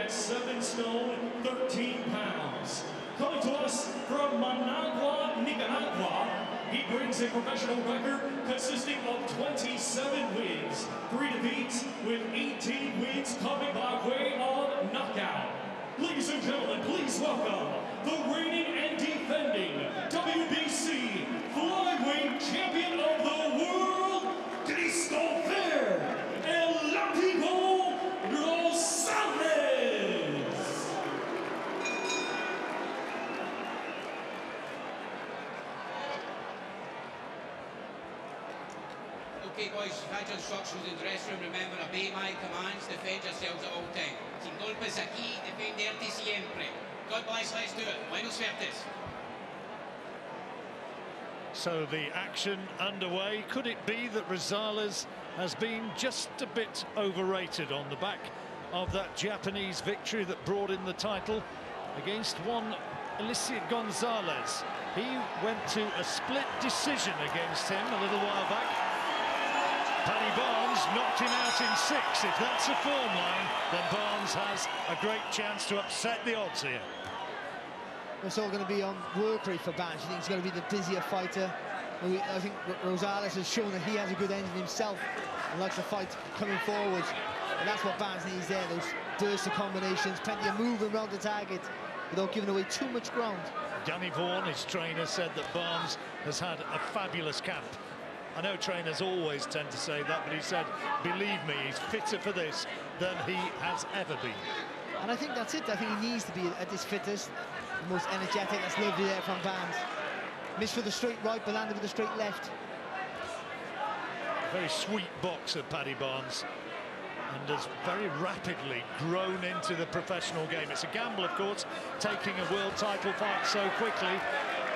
at 7 stone, 13 pounds. Coming to us from Managua, Nicaragua, he brings a professional record consisting of 27 wins, 3 defeats, with 18 wins coming by way of knockout. Ladies and gentlemen, please welcome the reigning and defending WBC Flyweight Champion of the World, Cristofer Rosales. Okay boys, you've had your instructions in the dressing room. Remember, obey my commands, defend yourselves at all times. Sin golpes aquí, defenderte siempre. God bless, let's do it. Buenos suertes. So the action underway. Could it be that Rosales has been just a bit overrated on the back of that Japanese victory that brought in the title against one Alicia Gonzalez? He went to a split decision against him a little while back. Paddy Barnes knocked him out in 6. If that's a form line, then Barnes has a great chance to upset the odds here. It's all going to be on work rate for Barnes. I think he's going to be the busier fighter. I think Rosales has shown that he has a good engine himself and likes to fight coming forwards. And that's what Barnes needs there, those bursts of combinations, plenty of movement around the target without giving away too much ground. Danny Vaughan, his trainer, said that Barnes has had a fabulous camp. I know trainers always tend to say that, but he said, believe me, he's fitter for this than he has ever been. And I think that's it. I think he needs to be at his fittest, the most energetic. That's lovely there from Barnes. Missed with a straight right, but landed with a straight left. A very sweet boxer, Paddy Barnes, and has very rapidly grown into the professional game. It's a gamble, of course, taking a world title fight so quickly,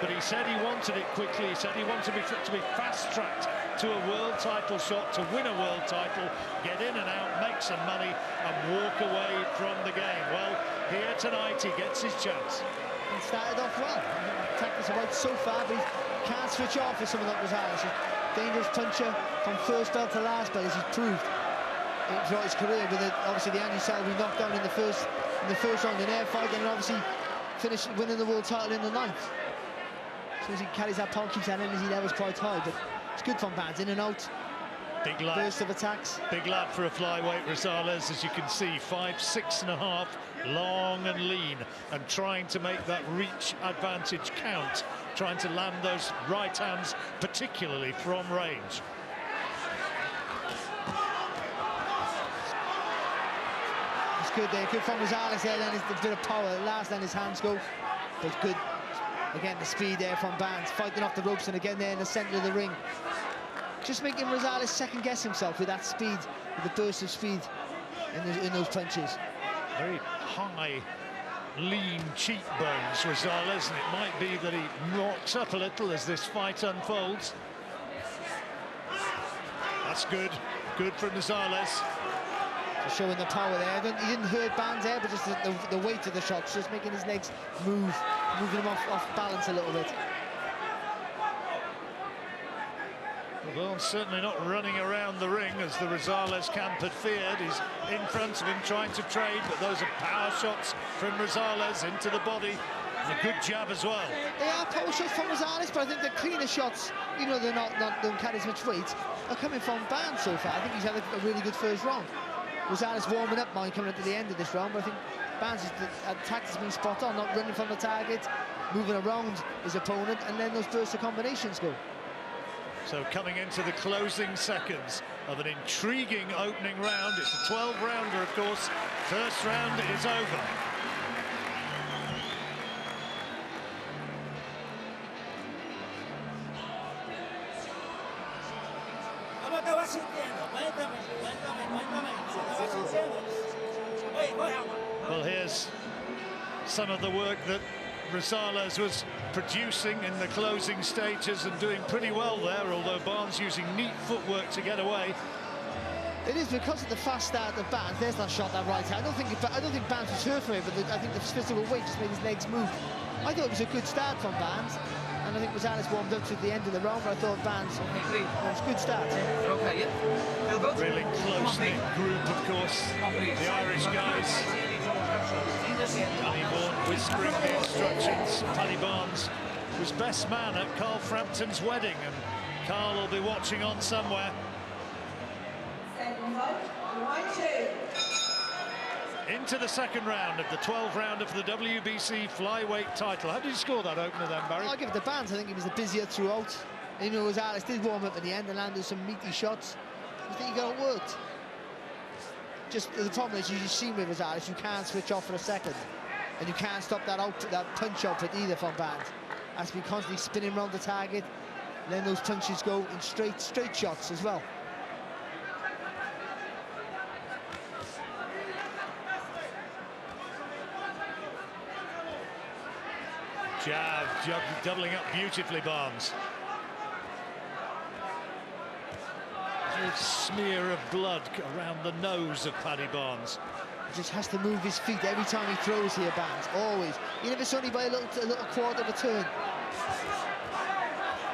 but he said he wanted it quickly. He said he wanted to be fast-tracked to a world title shot, to win a world title, get in and out, make some money, and walk away from the game. Well, here tonight, he gets his chance. He started off well. Tactics are right so far, but he can't switch off with someone like Rosales. Dangerous puncher from first belt to last belt, as he's proved throughout his career, with obviously the Andy Selby knockdown in the first round in air fight, and obviously finished winning the world title in the 9th. As soon as he carries that power, keeps that energy levels quite high, but it's good from Barnes, in and out. Big lad. Burst of attacks. Big lad for a flyweight, Rosales, as you can see, 5'6½", long and lean, and trying to make that reach advantage count, trying to land those right hands, particularly from range. It's good there, good from Rosales there, then a bit of power at last, then his hands go, but good. Again, the speed there from Barnes, fighting off the ropes, and again there in the centre of the ring. Just making Rosales second-guess himself with that speed, with the burst of speed in those punches. Very high, lean cheekbones, Rosales, and it might be that he rocks up a little as this fight unfolds. That's good. Good from Rosales. Just showing the power there. He didn't hurt Barnes there, but just the weight of the shots, just making his legs move, moving him off balance a little bit. Well, certainly not running around the ring as the Rosales camp had feared. He's in front of him trying to trade, but those are power shots from Rosales into the body. And a good jab as well. They are power shots from Rosales, but I think the cleaner shots, even though they don't carry as much weight, are coming from Barnes so far. I think he's had a really good first round. Rosales warming up now, coming into the end of this round, but I think Barnes' attack has been spot on, not running from the target, moving around his opponent, and then those bursts of combinations go. So coming into the closing seconds of an intriguing opening round. It's a 12-rounder, of course. First round is over. Well, here's some of the work that Rosales was producing in the closing stages and doing pretty well there, although Barnes using neat footwork to get away. It is because of the fast start of Barnes. There's that shot, that right hand. I don't think Barnes was hurt from it, but I think the physical weight just made his legs move. I thought it was a good start from Barnes, and I think Rosales warmed up to the end of the round, but I thought Barnes was a good start. Really close-knit group, of course, the Irish guys. Danny Vaughan whispering the instructions. Paddy Barnes was best man at Carl Frampton's wedding, and Carl will be watching on somewhere. Into the second round of the 12th rounder for the WBC Flyweight title. How did you score that opener then, Barry? I'll give it to Barnes. I think he was the busier throughout. Even though Rosales did warm up at the end and landed some meaty shots, I think he got it worked. Just the problem is, you've seen with Rosales, you can't switch off for a second, and you can't stop that punch output either from Barnes. Has to be constantly spinning around the target, letting those punches go in straight shots as well. Jab, doubling up beautifully, Barnes. A smear of blood around the nose of Paddy Barnes. He just has to move his feet every time he throws here, Barnes, always. Even if it's only by a little quarter of a turn.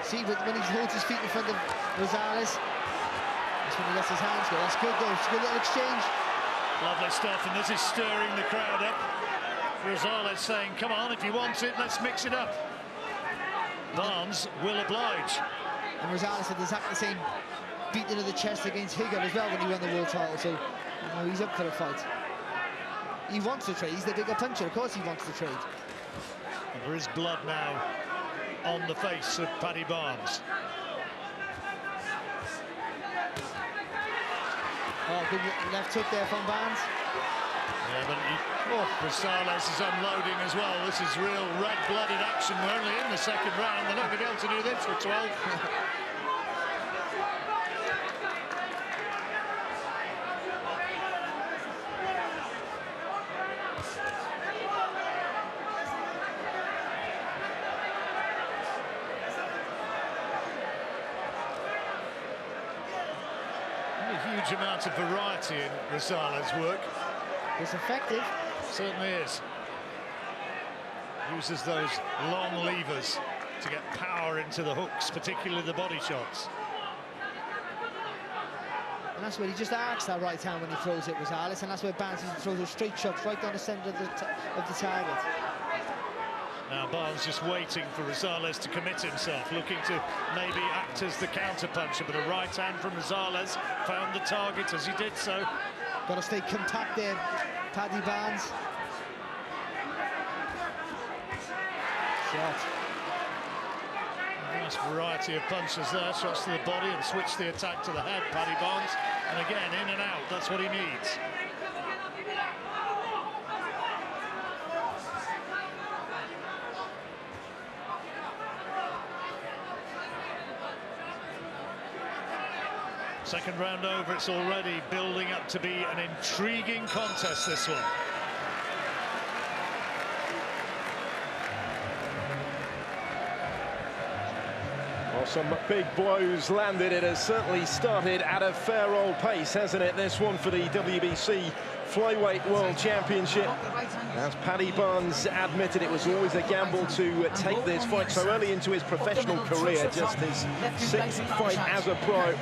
See, when he holds his feet in front of Rosales, that's when he lets his hands go. That's good, though. It's a good little exchange. Lovely stuff, and this is stirring the crowd up. Rosales saying, come on, if you want it, let's mix it up. Barnes will oblige. And Rosales had exactly the same beating of the chest against Higgin as well when he won the world title, so you know, he's up for a fight. He wants to trade. He's the bigger puncher. Of course he wants to trade. And there is blood now on the face of Paddy Barnes. Oh, good left hook there from Barnes. Yeah, but Rosales is unloading as well. This is real red-blooded action. We're only in the second round. They're not going to be able to do this for 12. A huge amount of variety in Rosales' work. It's effective. Certainly is. Uses those long levers to get power into the hooks, particularly the body shots. And that's where he just arcs that right hand when he throws it, Rosales, and that's where Barnes throws those straight shots right down the centre of the target. Now Barnes just waiting for Rosales to commit himself, looking to maybe act as the counter-puncher, but a right hand from Rosales found the target as he did so. Got to stay compact there, Paddy Barnes. Shot. Nice variety of punches there, shots to the body and switch the attack to the head, Paddy Barnes. And again, in and out, that's what he needs. Second round over, it's already building up to be an intriguing contest, this one. Well, some big blows landed. It has certainly started at a fair old pace, hasn't it? This one for the WBC Flyweight World Championship. As Paddy Barnes admitted, it was always a gamble to take this fight so early into his professional career, just his 6th fight as a pro.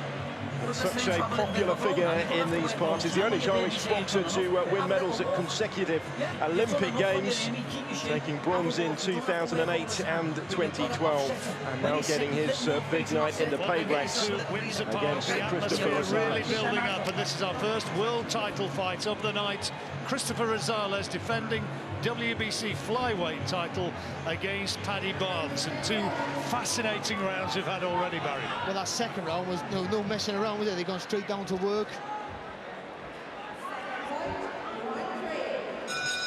Such a popular figure in these parts. He's the only Irish boxer to win medals at consecutive Olympic Games, taking bronze in 2008 and 2012, and now getting his big night in the paybacks Windsor Park, against the Cristofer atmosphere really Rosales. building up, and this is our first world title fight of the night. Cristofer Rosales defending WBC Flyweight title against Paddy Barnes, and 2 fascinating rounds we've had already, Barry. Well, that second round was no messing around with it. They've gone straight down to work.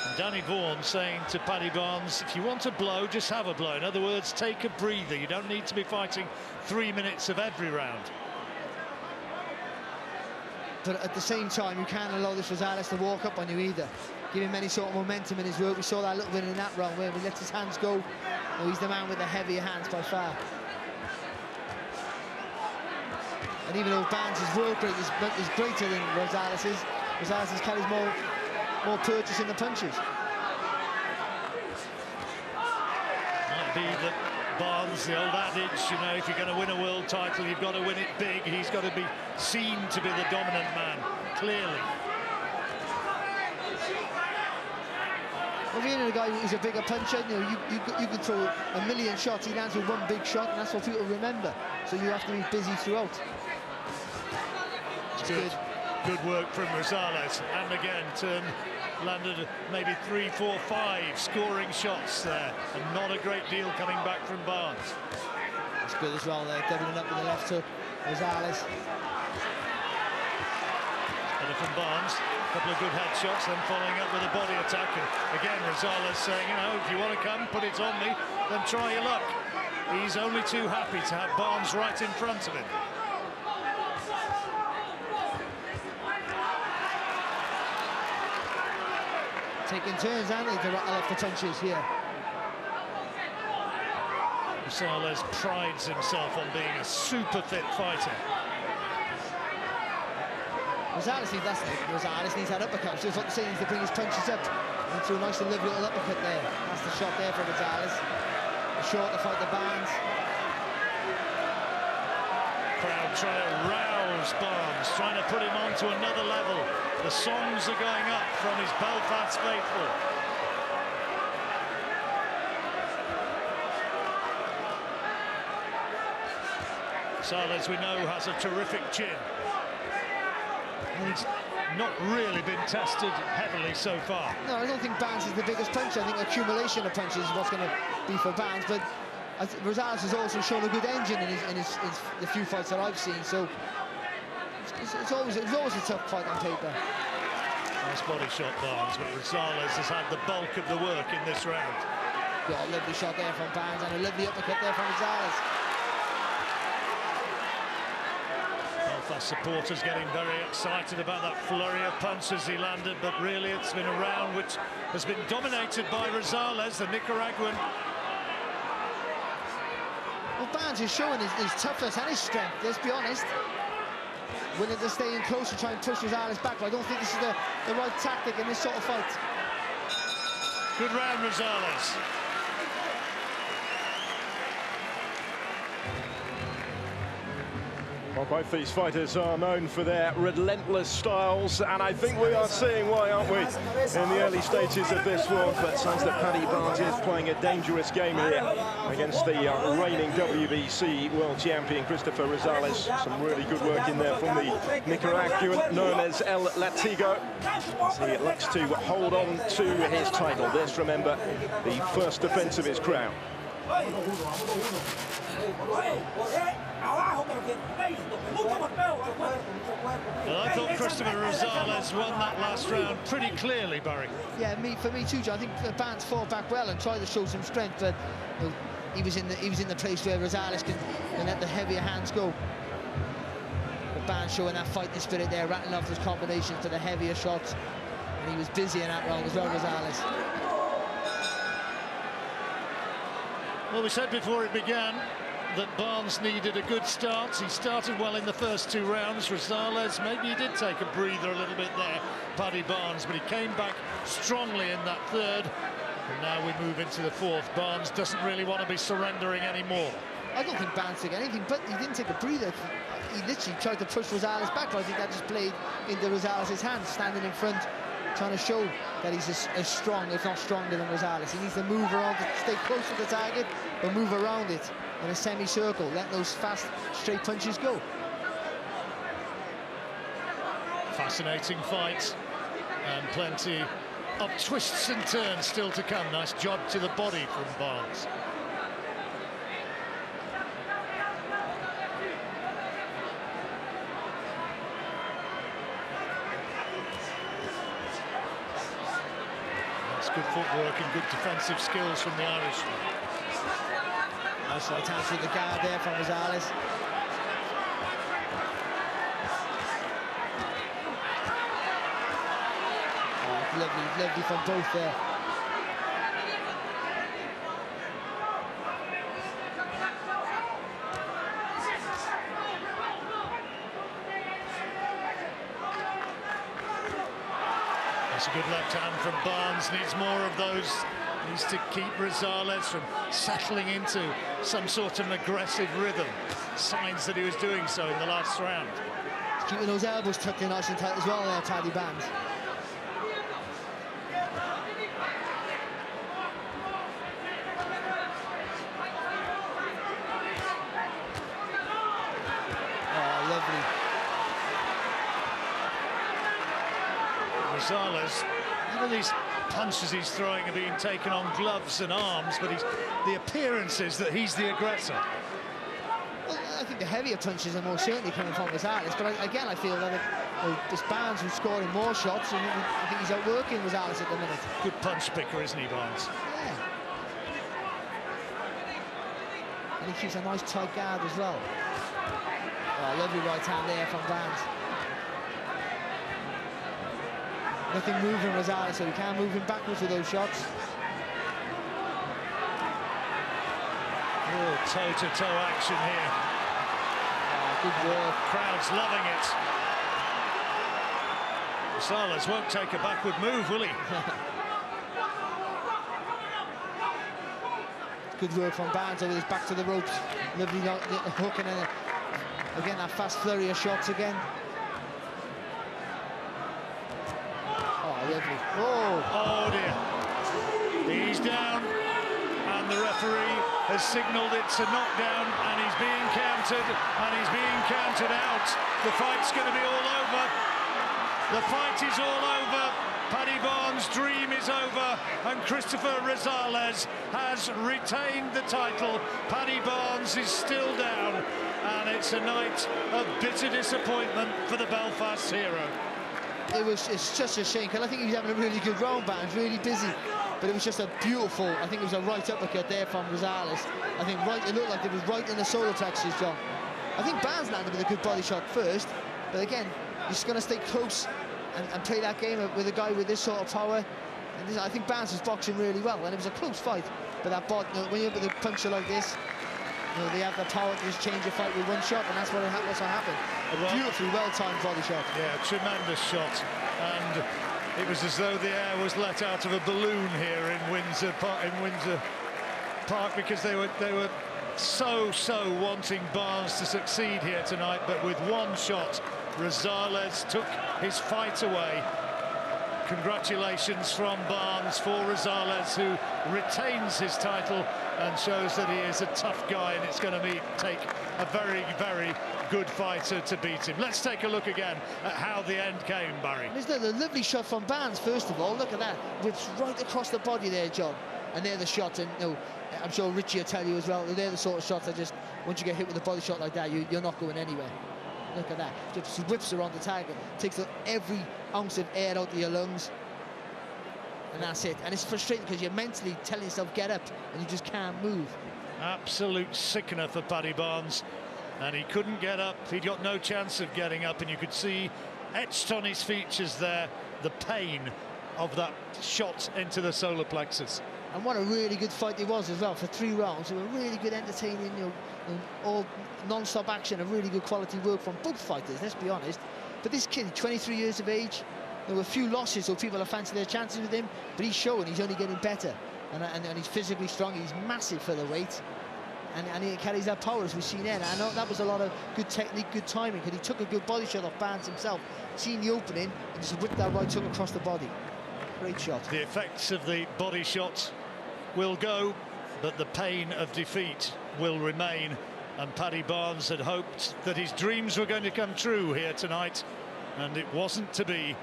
And Danny Vaughan saying to Paddy Barnes, if you want a blow, just have a blow. In other words, take a breather. You don't need to be fighting 3 minutes of every round. But at the same time, you can't allow this Rosales to walk up on you either. Give him any sort of momentum in his work. We saw that a little bit in that round where he lets his hands go. Oh, he's the man with the heavier hands by far. And even though Barnes' work rate is greater than Rosales's, Rosales carries more purchase in the punches. Might be that Barnes, the old adage, you know, if you're going to win a world title, you've got to win it big. He's got to be seen to be the dominant man, clearly. Well, being a guy who's a bigger puncher, you know, you can throw a million shots, he lands with one big shot, and that's what people remember. So you have to be busy throughout. Good work from Rosales, and again landed maybe 3, 4, 5 scoring shots there, and not a great deal coming back from Barnes. That's good as well there, doubling up with the left hook, Rosales. Better from Barnes, a couple of good headshots, then following up with a body attack, and again Rosales saying, you know, if you want to come, put it on me, then try your luck. He's only too happy to have Barnes right in front of him. Taking turns, aren't they, to rattle off the punches here. Rosales prides himself on being a super fit fighter. Rosales needs that uppercut. So it's what he needs to bring his punches up. And through a nice and lovely little uppercut there. That's the shot there for Rosales. Short to fight the Barnes. Crowd trying to rouse Barnes, trying to put him onto another level. The songs are going up from his Belfast faithful. Rosales, we know, has a terrific chin. And he's not really been tested heavily so far. No, I don't think Barnes is the biggest puncher. I think accumulation of punches is what's going to be for Barnes. But Rosales has also shown a good engine in the few fights that I've seen. So it's always a tough fight on paper. Nice body shot, Barnes, but Rosales has had the bulk of the work in this round. Got a lovely shot there from Barnes and a lovely uppercut there from Rosales. Belfast supporters getting very excited about that flurry of punches he landed, but really it's been a round which has been dominated by Rosales, the Nicaraguan. Well, Barnes is showing his toughness and his strength, let's be honest. Willing to stay in close and try and push Rosales back, but I don't think this is the right tactic in this sort of fight. Good round, Rosales. Well, both these fighters are known for their relentless styles, and I think we are seeing why, aren't we, in the early stages of this one. But it sounds that Paddy Barnes is playing a dangerous game here against the reigning WBC World Champion, Cristofer Rosales. Some really good work in there from the Nicaraguan, known as El Latigo, as he looks to hold on to his title. This, remember, the first defence of his crown. Well, I thought Cristofer Rosales won that last round pretty clearly, Barry. Yeah, for me too, John. I think Barnes fought back well and tried to show some strength, but you know, he was in the place where Rosales can let the heavier hands go. But Barnes showing that fighting spirit there, rattling off those combinations to the heavier shots, and he was busy in that round as well, Rosales. Well, we said before it began that Barnes needed a good start. He started well in the first 2 rounds. Rosales, maybe he did take a breather a little bit there, Paddy Barnes, but he came back strongly in that third. And now we move into the fourth. Barnes doesn't really want to be surrendering anymore. I don't think Barnes took anything, but he didn't take a breather. He literally tried to push Rosales back, but I think that just played into Rosales' hands, standing in front, trying to show that he's as strong, if not stronger, than Rosales. He needs to move around, to stay close to the target, but move around it in a semicircle, let those fast, straight punches go. Fascinating fight, and plenty of twists and turns still to come. Nice job to the body from Barnes. That's good footwork and good defensive skills from the Irishman. Nice right hand through the guard there from Rosales. Oh, lovely from both there. That's a good left hand from Barnes. Needs more of those. Needs to keep Rosales from settling into some sort of aggressive rhythm. Signs that he was doing so in the last round. He's keeping those elbows tucked in nice and tight as well there, Paddy Barnes. carefully. Rosales, none of these punches he's throwing are being taken on gloves and arms, but the appearance is that he's the aggressor. Well, I think the heavier punches are most certainly coming from Rosales, but again, I feel that it's Barnes who's scoring more shots, and I think he's outworking Rosales at the minute. Good punch picker, isn't he, Barnes? Yeah. And he keeps a nice tight guard as well. Oh, lovely right hand there from Barnes. Nothing moving Rosales, so he can't move him backwards with those shots. Oh, toe-to-toe action here. Oh, good work. Crowd's loving it. Rosales won't take a backward move, will he? Good work from Barnes over his back to the ropes. Lovely hook, and then again that fast flurry of shots again. Lovely. Oh dear. He's down, and the referee has signalled it's a knockdown, and he's being counted, and he's being counted out. The fight's going to be all over. The fight is all over. Paddy Barnes' dream is over, and Cristofer Rosales has retained the title. Paddy Barnes is still down, and it's a night of bitter disappointment for the Belfast hero. It's just a shame, because I think he was having a really good round, Barnes, really busy. But it was just a beautiful, I think it was a right uppercut there from Rosales. I think it looked like it was right in the solar plexus, John. I think Barnes landed with a good body shot first, but again, he's going to stay close and play that game with a guy with this sort of power. And I think Barnes was boxing really well, and it was a close fight. But that when you're with a puncher like this, they have the power to just change a fight with one shot, and that's what happened. A beautifully well-timed body shot. Yeah, tremendous shot, and it was as though the air was let out of a balloon here in Windsor Park, because they were so wanting Barnes to succeed here tonight, but with one shot, Rosales took his fight away. Congratulations from Barnes for Rosales, who retains his title and shows that he is a tough guy, and it's going to take a very, very good fighter to beat him. Let's take a look again at how the end came, Barry. Isn't it a lovely shot from Barnes, first of all? Look at that. Whips right across the body there, John. And they're the shots, and I'm sure Richie will tell you as well, they're the sort of shots that just, once you get hit with a body shot like that, you're not going anywhere. Look at that. Just whips around the target, takes every ounce of air out of your lungs. And that's it. And it's frustrating because you're mentally telling yourself, get up, and you just can't move. Absolute sickener for Paddy Barnes. And he couldn't get up. He'd got no chance of getting up, and you could see etched on his features there the pain of that shot into the solar plexus. And what a really good fight it was as well, for 3 rounds. It was really good, entertaining, all non-stop action, and really good quality work from both fighters, let's be honest. But this kid, 23 years of age, there were a few losses, so people have fancied their chances with him, but he's showing he's only getting better. And he's physically strong, he's massive for the weight. And he carries that power, as we've seen there. And I know that was a lot of good technique, good timing, because he took a good body shot off Barnes himself, seen the opening, and just whipped that right hook across the body. Great shot. The effects of the body shot will go, but the pain of defeat will remain. And Paddy Barnes had hoped that his dreams were going to come true here tonight, and it wasn't to be.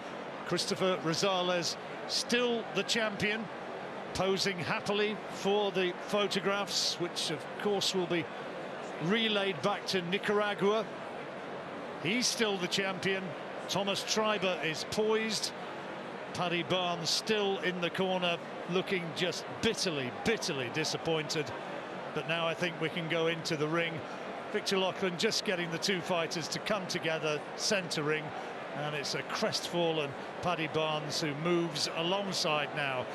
Cristofer Rosales, still the champion, posing happily for the photographs, which of course will be relayed back to Nicaragua. He's still the champion. Thomas Treiber is poised. Paddy Barnes still in the corner, looking just bitterly disappointed. But now I think we can go into the ring. Victor Loughlin just getting the 2 fighters to come together, centre ring, and it's a crestfallen Paddy Barnes who moves alongside now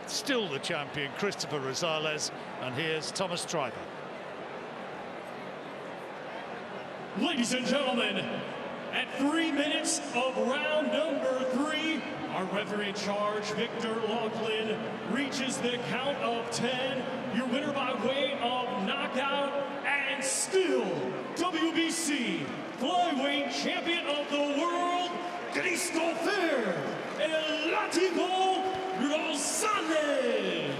still the champion Cristofer Rosales, and here's Thomas Treiber. Ladies and gentlemen, at 3 minutes of round number 3, our referee in charge, Victor Loughlin, reaches the count of 10. Your winner by way of knockout, and still WBC Flyweight Champion of the World, Cristofer Rosales.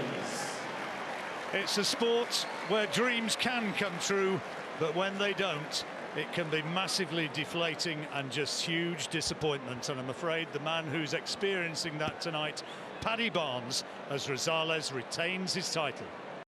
It's a sport where dreams can come true, but when they don't, it can be massively deflating and just huge disappointment. And I'm afraid the man who's experiencing that tonight, Paddy Barnes, as Rosales retains his title.